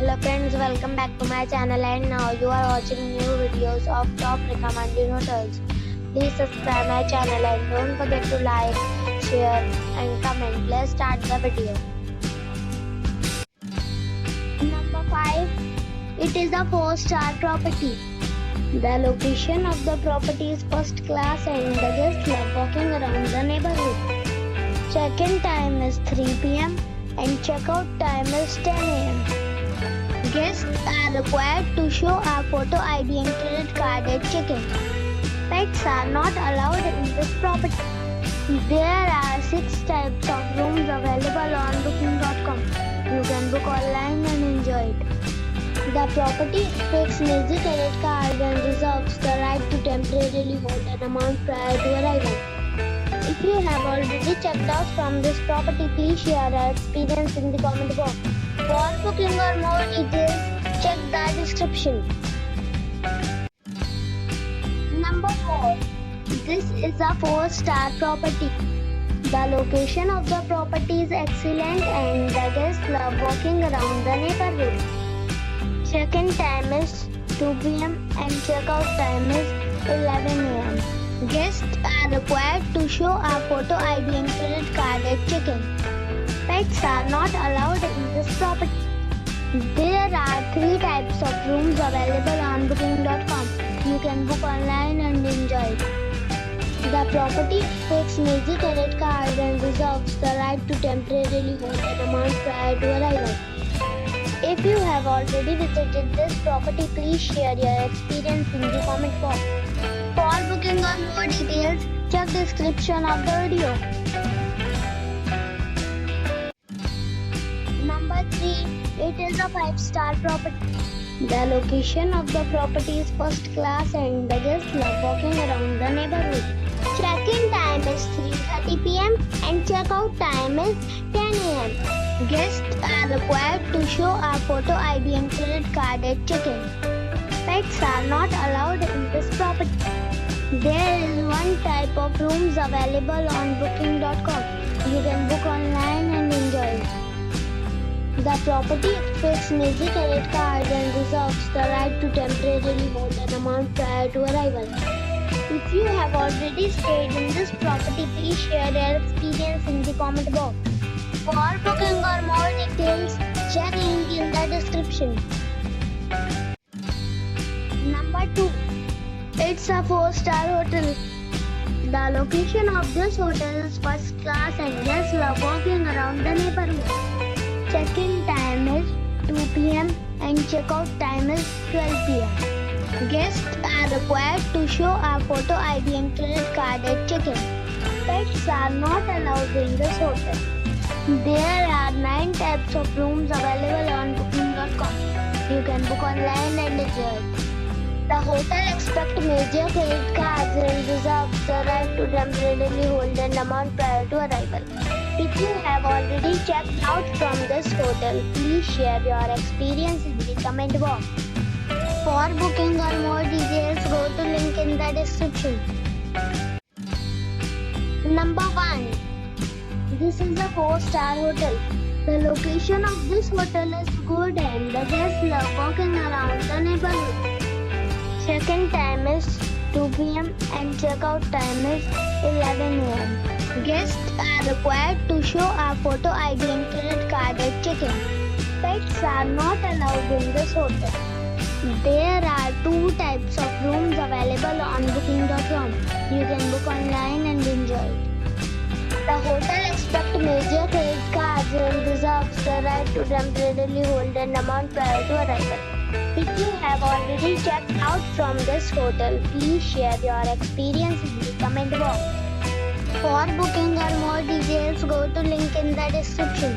Hello friends, welcome back to my channel, and now you are watching new videos of top recommended hotels. Please subscribe my channel and don't forget to like, share and comment. Let's start the video. Number 5. It is a 4-star property. The location of the property is first class and the guests love walking around the neighborhood. Check-in time is 3 p.m. and checkout time is 10 a.m. Guests are required to show a photo ID and credit card at check-in. Pets are not allowed in this property. There are 6 types of rooms available on booking.com. You can book online and enjoy it. The property takes major credit card and reserves the right to temporarily hold an amount prior to arrival. If you have already checked out from this property, please share your experience in the comment box. For booking or more details, check the description. Number 4. This is a 4-star property. The location of the property is excellent and the guests love walking around the neighborhood. Check-in time is 2 p.m. and checkout time is 11 a.m. Guests are required to show a photo ID and credit card at check-in. Pets are not allowed in this property. There are 3 types of rooms available on booking.com. You can book online and enjoy it. The property takes major credit card and reserves the right to temporarily hold an amount prior to arrival. If you have already visited this property, please share your experience in the comment box. For booking or more details, check the description of the video. Number 3. It is a 5-star property. The location of the property is first class and the guests love walking around the neighborhood. Check-in time is 3:30 p.m. and checkout time is 10 a.m. Guests are required to show a photo ID and credit card at check-in. Pets are not allowed in this property. There is 1 type of rooms available on booking.com. You can book online and enjoy it. The property takes major credit card and reserves the right to temporarily hold an amount prior to arrival. If you have already stayed in this property, please share your experience in the comment box. For booking or more details, check link in the description. Number 2. It's a 4-star hotel. The location of this hotel is first class and guests love walking around the neighborhood. Check-in time is 2 p.m. and checkout time is 12 p.m. Guests are required to show a photo ID and credit card at check-in. Pets are not allowed in this hotel. There are 9 types of rooms available on booking.com. You can book online and enjoy it. The hotel expects major credit cards and reserves the right to temporarily hold an amount prior to arrival. If you have already checked out from this hotel, please share your experience in the comment box. For booking or more details, go to link in the description. Number 1. This is a 4-star hotel. The location of this hotel is good and the guests love walking around the neighborhood. Check-in time is 2 p.m. and checkout time is 11 a.m. Guests are required to show a photo ID and credit card at check-in. Pets are not allowed in this hotel. There are 2 types of rooms available on booking.com. You can book online and enjoy it. The hotel expects major credit cards and reserves the right to temporarily hold an amount prior to arrival. If you have already checked out from this hotel, please share your experience in the comment box. For booking or more details, go to link in the description.